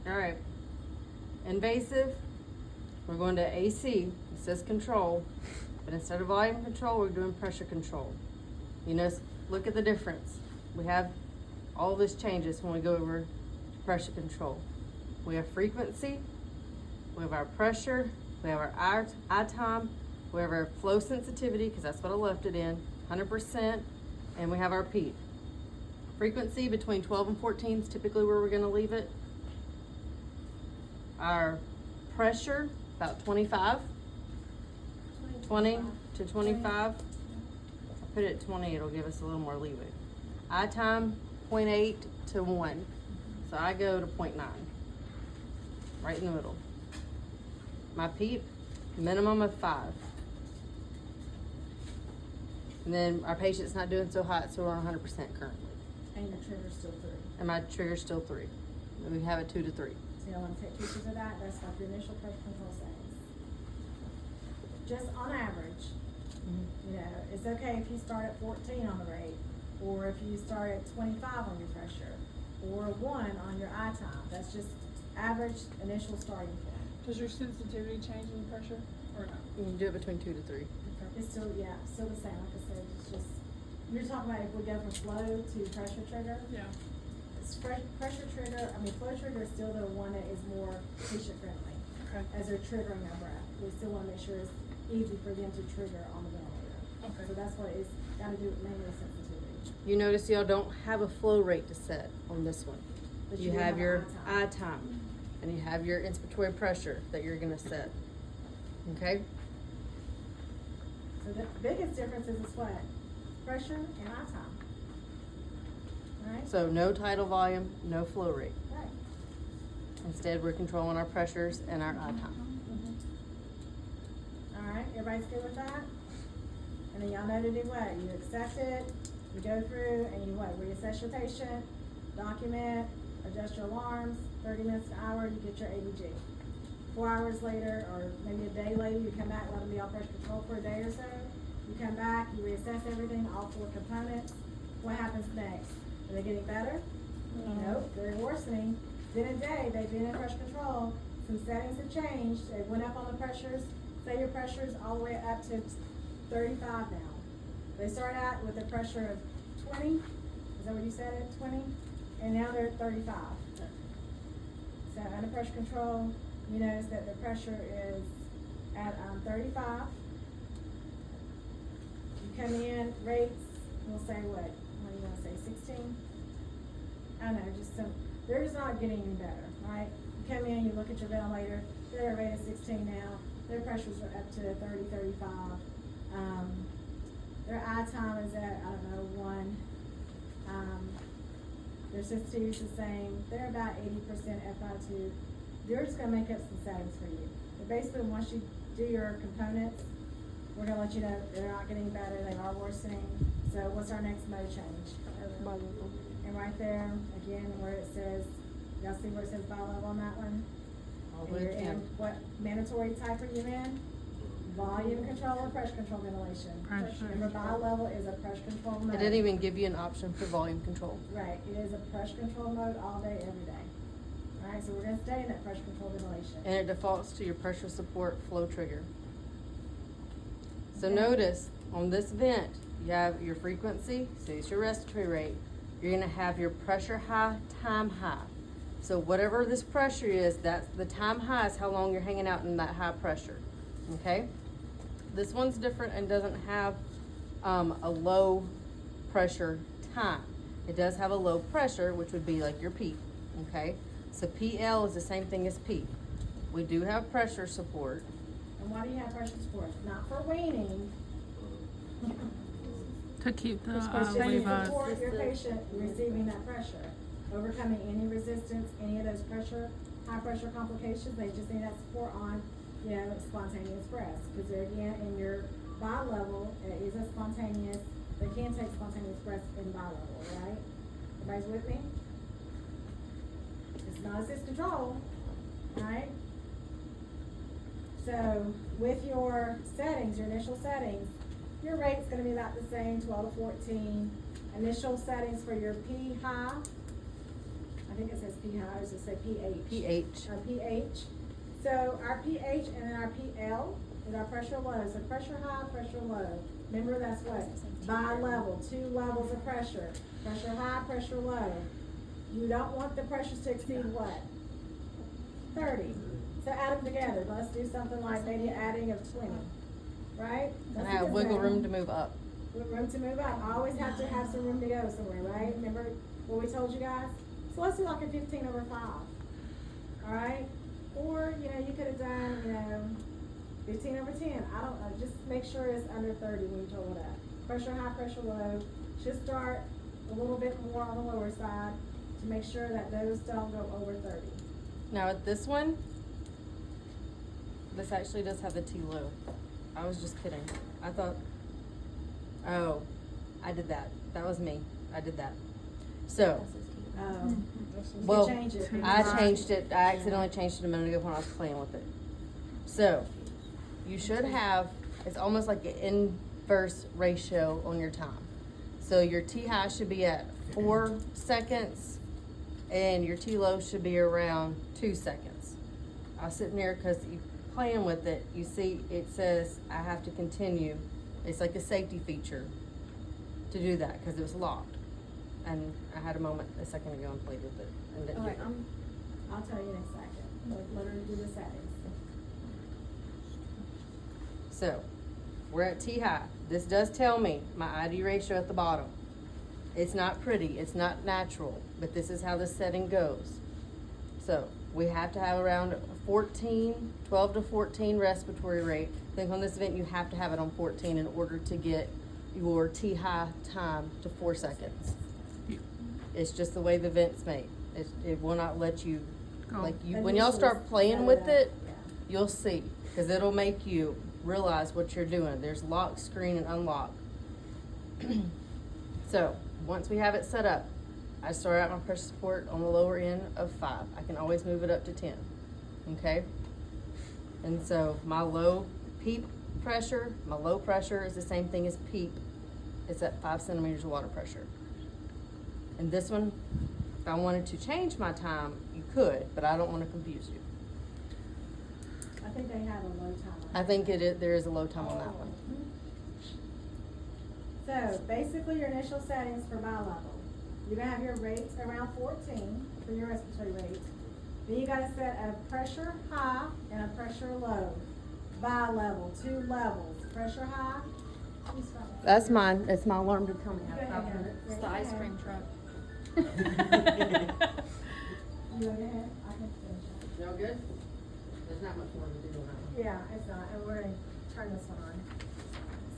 All right. Invasive, we're going to AC. It says control, but instead of volume control, we're doing pressure control. You know, look at the difference. We have all this changes when we go over to pressure control. We have frequency, we have our pressure, we have our eye time, we have our flow sensitivity, because that's what I left it in, 100%, and we have our peak. Frequency between 12 and 14 is typically where we're going to leave it. Our pressure, about 25, 20 to 25. Put it at 20, it'll give us a little more leeway. Eye time, 0.8 to 1. So I go to 0.9, right in the middle. My PEEP, minimum of 5. And then our patient's not doing so hot, so we're on 100% currently. And your trigger's still 3. And my trigger's still 3. And we have it 2 to 3. So you want to take pictures of that? That's like your initial pressure control settings. Just on average, you know, it's okay if you start at 14 on the rate, or if you start at 25 on your pressure, or 1 on your eye time. That's just average initial starting point. Does your sensitivity change in pressure or not? You can do it between 2 to 3. It's still, yeah, still the same. Like I said, it's just, you're talking about if we go from flow to pressure trigger. Yeah. It's pressure trigger, flow trigger is still the one that is more patient friendly. Okay. As they're triggering their breath. We still want to make sure it's easy for them to trigger on the ventilator. Okay. So that's what it's got to do with mainly sensitivity. You notice y'all don't have a flow rate to set on this one. But You do have your eye eye time, and you have your inspiratory pressure that you're gonna set. Okay? So the biggest difference is the sweat, pressure, and eye time. Right? So no tidal volume, no flow rate. Right. Instead, we're controlling our pressures and our eye time. All right, everybody's good with that? And then y'all know to do what? You accept it, you go through, and you what? Reassess your patient, document, adjust your alarms, 30 minutes an hour, you get your ABG. 4 hours later, or maybe a day later, you come back, let them be off pressure control for a day or so. You come back, you reassess everything, all 4 components. What happens next? Are they getting better? Nope, they're worsening. Then a day, they've been in pressure control, some settings have changed, they went up on the pressures. Say your pressure's all the way up to 35 now. They start out with a pressure of 20, is that what you said, at 20? And now they're at 35. So under pressure control, you notice that the pressure is at 35. You come in, rates, we'll say what do you want to say, 16? I don't know, just some, they're just not getting any better, right? You come in, you look at your ventilator, they're at a rate of 16 now. Their pressures are up to 30, 35. Their eye time is at, 1. Their sensitivity is the same. They're about 80% FI2. They're just going to make up some settings for you. But basically, once you do your components, we're going to let you know they're not getting better. They are worsening. So what's our next mode change? And right there, again, where it says, y'all see where it says bi-level on that one? All the And way you're to in 10. what mandatory type are you in? Volume control or pressure control ventilation? Pressure. Remember, bi-level is a pressure control mode. It didn't even give you an option for volume control. Right, it is a pressure control mode all day, every day. Alright, so we're gonna stay in that pressure control ventilation. And it defaults to your pressure support flow trigger. So Okay. notice, on this vent, you have your frequency, so it's your respiratory rate. You're gonna have your pressure high, time high. So whatever this pressure is, that's the time high is how long you're hanging out in that high pressure, okay? This one's different and doesn't have a low pressure time. It does have a low pressure, which would be like your peak, okay? So PL is the same thing as peak. We do have pressure support. And why do you have pressure support? Not for weaning, To keep the it's just to wave up. support your patient receiving that pressure. Overcoming any resistance, any of those high pressure complications, they just need that support on, spontaneous breaths. Because they're again, in your bi-level, it is a spontaneous, they can take spontaneous breaths in bi-level, right? Everybody's with me? It's not assist control, right? So with your settings, your initial settings, your rate's gonna be about the same, 12 to 14. Initial settings for your P high, I think it says pH, it says pH. pH. Our pH. So our pH and then our PL is our pressure low. So pressure high, pressure low. Remember, that's what? Bi-level, 2 levels of pressure. Pressure high, pressure low. You don't want the pressures to exceed what? 30. So add them together. Let's do something like maybe adding of 20, right? And Let's I have do wiggle that. room to move up. With room to move up. I always have to have some room to go somewhere, right? Remember what we told you guys? So let's do like a 15/5. All right? Or, you could have done, 15/10. I don't know. Just make sure it's under 30 when you total it up. Pressure high, pressure low. Should start a little bit more on the lower side to make sure that those don't go over 30. Now with this one, this actually does have the T low. I was just kidding. I thought, oh, I did that. That was me. I did that. So, well, change it. I changed it. I accidentally changed it a minute ago when I was playing with it. So, you should have, it's almost like an inverse ratio on your time. So your T high should be at 4 seconds and your T low should be around 2 seconds. I was sitting there because you playing with it, you see it says I have to continue. It's like a safety feature to do that because it was locked. And I had a moment a second ago and played with it and didn't All do right, it. I'll tell you in a second. Let her do the settings. So, we're at T high. This does tell me my ID ratio at the bottom. It's not pretty, it's not natural, but this is how the setting goes. So, we have to have around 12 to 14 respiratory rate. I think on this event you have to have it on 14 in order to get your T high time to 4 seconds. It's just the way the vent's made. It will not let you, when y'all start playing with it, you'll see, because it'll make you realize what you're doing. There's lock, screen, and unlock. So, once we have it set up, I start out my pressure support on the lower end of 5. I can always move it up to 10, okay? And so, my low PEEP pressure, my low pressure is the same thing as PEEP. It's at 5 centimeters of water pressure. And this one, if I wanted to change my time, you could, but I don't want to confuse you. I think they have a low time. I think there is a low time on that one. So basically your initial settings for bi-level. You're gonna have your rates around 14 for your respiratory rate. Then you gotta set a pressure high and a pressure low. Bi-level, 2 levels. Pressure high. That's mine. It's my alarm to tell me. Go ahead. It's the ice cream truck. You go ahead. I can finish it. Y'all good? There's not much more to do on that one. Yeah, it's not, and we're gonna turn this one on.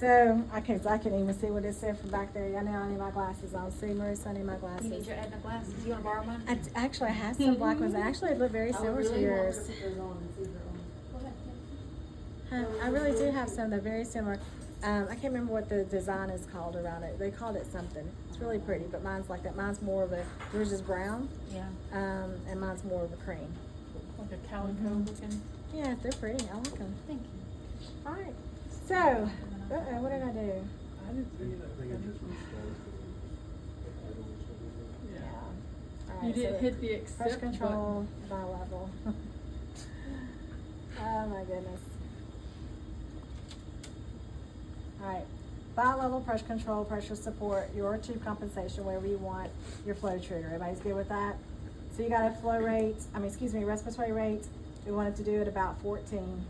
So, I can even see what it said from back there. I know I need my glasses on. See, Marissa, I need my You glasses. need your Edna glasses. You wanna borrow mine? Actually, I have some black ones. Actually, it look very similar to yours. Huh, I really do have some that are very similar. I can't remember what the design is called around it. They called it something. It's really pretty, but mine's like that. Mine's more of a, yours is brown, Yeah. and mine's more of a cream. Like a calico looking. Yeah, they're pretty. I like them. Thank you. All right. So, what did I do? Yeah. All right, You didn't so hit the accept Pressure control by level. Oh my goodness. All right, bi-level pressure control, pressure support, your tube compensation, wherever you want your flow trigger. Everybody's good with that? So you got a flow rate, respiratory rate. We wanted to do it about 14.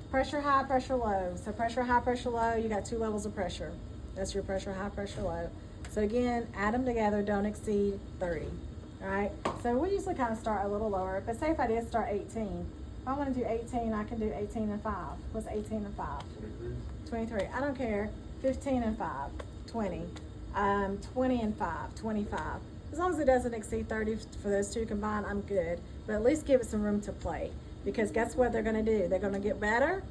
Pressure high, pressure low. So pressure high, pressure low, you got 2 levels of pressure. That's your pressure high, pressure low. So again, add them together, don't exceed 30. All right, so we usually kind of start a little lower, but say if I did start 18, if I want to do 18, I can do 18 and 5. What's 18 and 5? 23. I don't care. 15 and 5, 20. 20 and 5, 25. As long as it doesn't exceed 30 for those two combined, I'm good. But at least give it some room to play. Because guess what they're going to do? They're going to get better.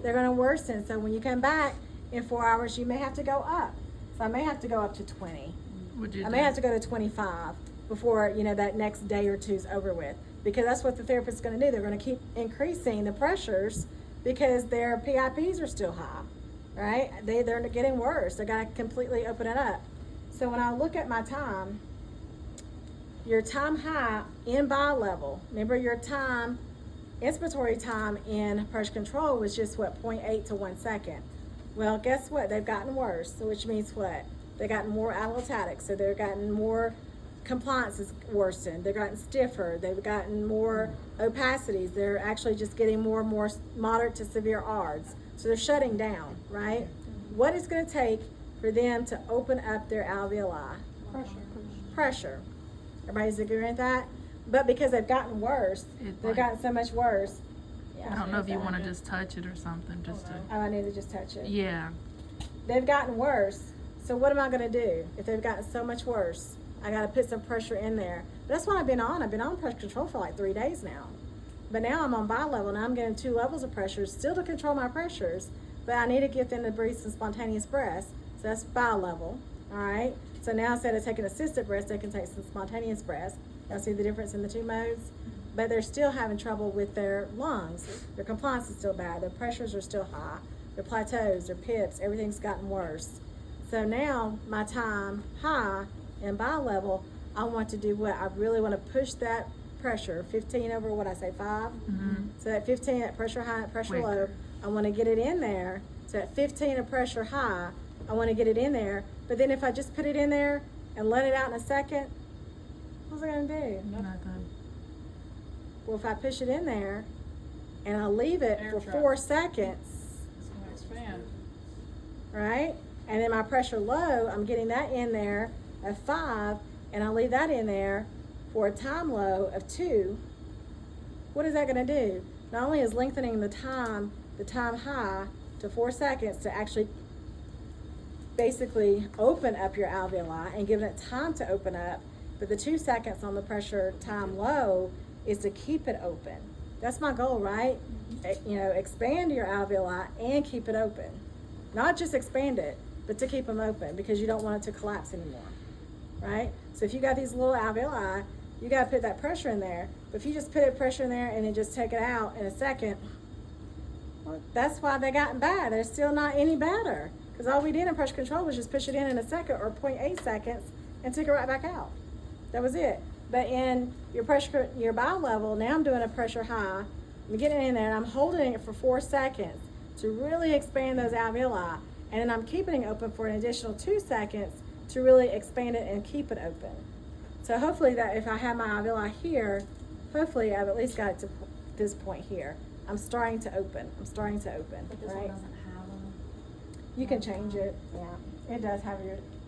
They're going to worsen. So when you come back in 4 hours, you may have to go up. So I may have to go up to 20. I may have to go to 25 before, that next day or two's over with. Because that's what the therapist's going to do. They're going to keep increasing the pressures because their PIPs are still high, right? They're getting worse. They're going to completely open it up. So when I look at my time, your time high in bi-level, remember your time, inspiratory time in pressure control was just what, 0.8 to 1 second. Well, guess what? They've gotten worse, so which means what? They've gotten more allostatic, so they've gotten more compliance is worsened. They've gotten stiffer. They've gotten more opacities. They're actually just getting more and more moderate to severe ARDS. So they're shutting down, right? What is going to take for them to open up their alveoli? Pressure. Everybody's agreeing with that? But because they've gotten worse, they've gotten so much worse. Yeah, I don't know if you want to just touch it or something, just to. Oh, I need to just touch it. Yeah. They've gotten worse. So what am I going to do if they've gotten so much worse? I got to put some pressure in there. But that's what I've been on. I've been on pressure control for like 3 days now. But now I'm on bi-level and I'm getting 2 levels of pressure still to control my pressures. But I need to get them to breathe some spontaneous breaths. So that's bi-level. All right. So now instead of taking assisted breaths, they can take some spontaneous breaths. Y'all see the difference in the 2 modes? But they're still having trouble with their lungs. Their compliance is still bad. Their pressures are still high. Their plateaus, their pips, everything's gotten worse. So now my time high and bi-level, I want to do what? I really want to push that pressure, 15 over what I say, 5? Mm-hmm. So that 15, that pressure high, pressure Wait. low, I want to get it in there. So at 15 of pressure high, I want to get it in there. But then if I just put it in there and let it out in a second, what's it going to do? Nothing. Well, if I push it in there and I leave it Air for trap. 4 seconds, It's gonna expand. right? And then my pressure low, I'm getting that in there at 5, and I leave that in there for a time low of 2. What is that going to do? Not only is lengthening the time high to 4 seconds to actually basically open up your alveoli and giving it time to open up, but the 2 seconds on the pressure time low is to keep it open. That's my goal, right? Expand your alveoli and keep it open. Not just expand it, but to keep them open because you don't want it to collapse anymore, right? So if you got these little alveoli, you got to put that pressure in there. But if you just put pressure in there and then just take it out in a second, well, that's why they gotten bad. They're still not any better because all we did in pressure control was just push it in a second or 0.8 seconds and took it right back out. That was it. But in your pressure, your bi-level, now I'm doing a pressure high. I'm getting it in there and I'm holding it for 4 seconds to really expand those alveoli. And then I'm keeping it open for an additional 2 seconds to really expand it and keep it open. So hopefully that if I have my alveoli here, hopefully I've at least got it to this point here. I'm starting to open. But this one right? doesn't have them. You can change it. Yeah, it does have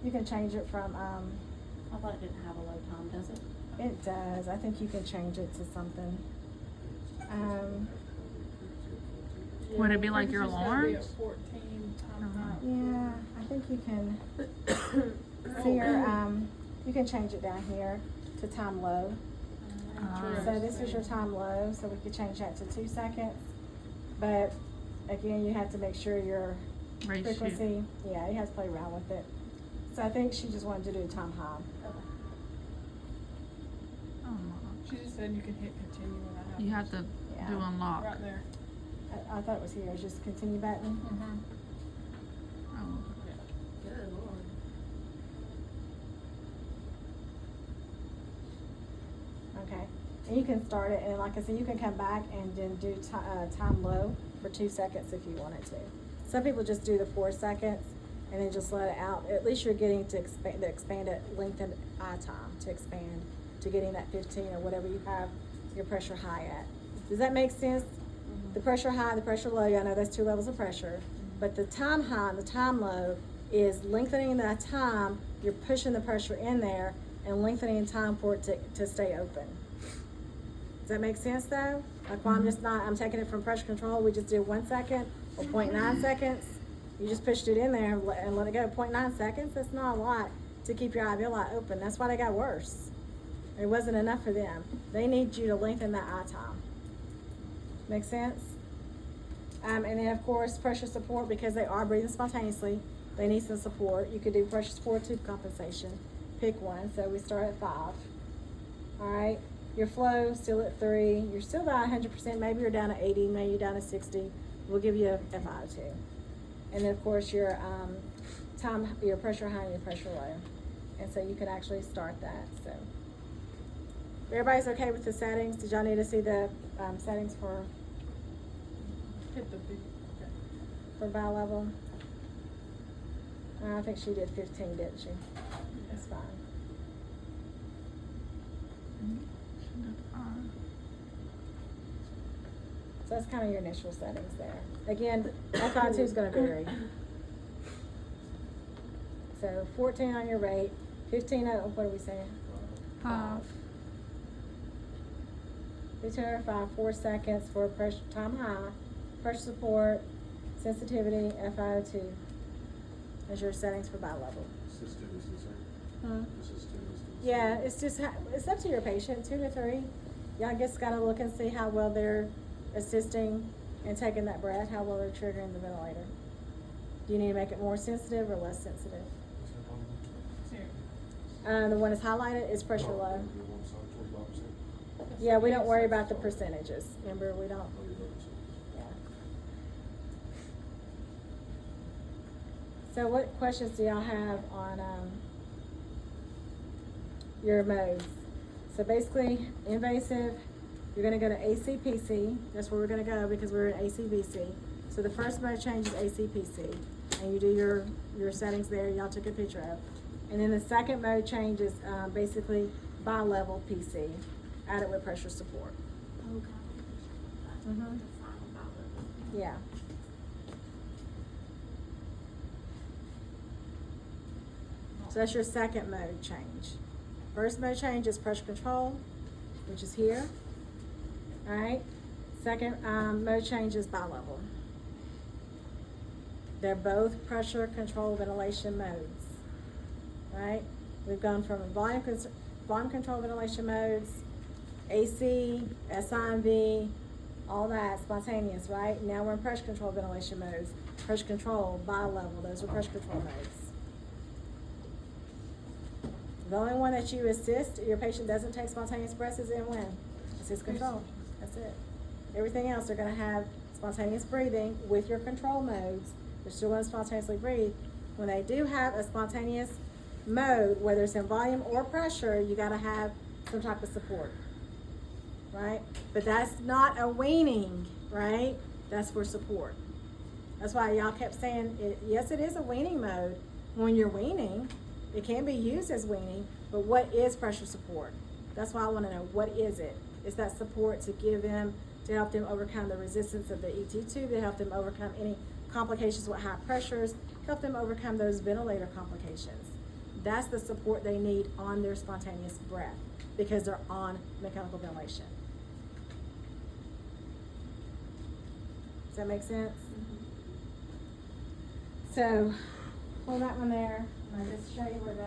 you can change it from, I thought it didn't have a low time, does it? it does. I think you can change it to something. Would it be I like think your it's just gotta be alarms? at 14 time Uh-huh. high. Yeah, I think you can see your, you can change it down here to time low. So this is your time low, so we could change that to 2 seconds. But again, you have to make sure your Ratio. frequency, yeah, you have to play around with it. So I think she just wanted to do time high. Oh, my. She just said you can hit continue when I have. You have to Yeah. do unlock. Right there. I thought it was here, it's just continue button. Mm-hmm. Oh. Good Lord. Okay, and you can start it, and like I said, you can come back and then do time low for 2 seconds if you wanted to. Some people just do the 4 seconds and then just let it out. At least you're getting to expand it, lengthen eye time to expand to getting that 15 or whatever you have your pressure high at. Does that make sense? The pressure high, the pressure low, I know that's 2 levels of pressure, but the time high and the time low is lengthening that time. You're pushing the pressure in there and lengthening time for it to stay open. Does that make sense though? Like why I'm taking it from pressure control, we just did 1 second or 0.9 seconds. You just pushed it in there and let it go. 0.9 seconds, that's not a lot to keep your alveoli open. That's why they got worse. It wasn't enough for them. They need you to lengthen that eye time. Make sense? And then of course, pressure support, because they are breathing spontaneously, they need some support. You could do pressure support tube compensation. Pick one, so we start at 5. All right, your flow still at 3. You're still about 100%, maybe you're down to 80, maybe you're down to 60. We'll give you a FiO2. And then of course your time, your pressure high and your pressure low. And so you can actually start that, so. Everybody's okay with the settings? Did y'all need to see the, settings for Hit the big, okay. bi-level? I think she did 15, didn't she? That's fine. She did fine. So that's kind of your initial settings there. Again, FI2 is gonna vary. So 14 on your rate, 15, what are we saying? 5. 15 over 5, 4 seconds for pressure, time high, pressure support, sensitivity, FiO2. As your settings for bi-level. Assisted is the same. Hmm? Assisted is the same. Yeah, it's just, it's up to your patient, 2 to 3. Y'all just gotta look and see how well they're assisting and taking that breath, how well they're triggering the ventilator. Do you need to make it more sensitive or less sensitive? Here. The one that's highlighted is pressure No, low. the one side, 25%. Yeah, we don't worry about the percentages, remember, we don't, No, you don't. yeah. So what questions do y'all have on, your modes? So basically, invasive, you're gonna go to ACPC, that's where we're gonna go because we're in ACBC. So the first mode change is ACPC, and you do your settings there, y'all took a picture of. And then the second mode change is, basically bi-level PC, added with pressure support. Okay. Mhm. Yeah. So that's your second mode change. First mode change is pressure control, which is here. Alright? Second mode change is bi-level. They're both pressure control ventilation modes. Right? We've gone from volume control ventilation modes, AC, SIMV, all that, spontaneous, right? Now we're in pressure control ventilation modes. Pressure control, bi-level, those are pressure control modes. The only one that you assist, your patient doesn't take spontaneous breaths is in when? Assist control, that's it. Everything else, they're gonna have spontaneous breathing with your control modes. They're still gonna spontaneously breathe. When they do have a spontaneous mode, whether it's in volume or pressure, you gotta have some type of support, right? But that's not a weaning, right? That's for support. That's why y'all kept saying, yes, it is a weaning mode. When you're weaning, it can be used as weaning, but what is pressure support? That's why I wanna know, what is it? Is that support to give them, to help them overcome the resistance of the ET tube, to help them overcome any complications with high pressures, help them overcome those ventilator complications. That's the support they need on their spontaneous breath because they're on mechanical ventilation. Does that make sense? So, pull that one there, and I just show you where the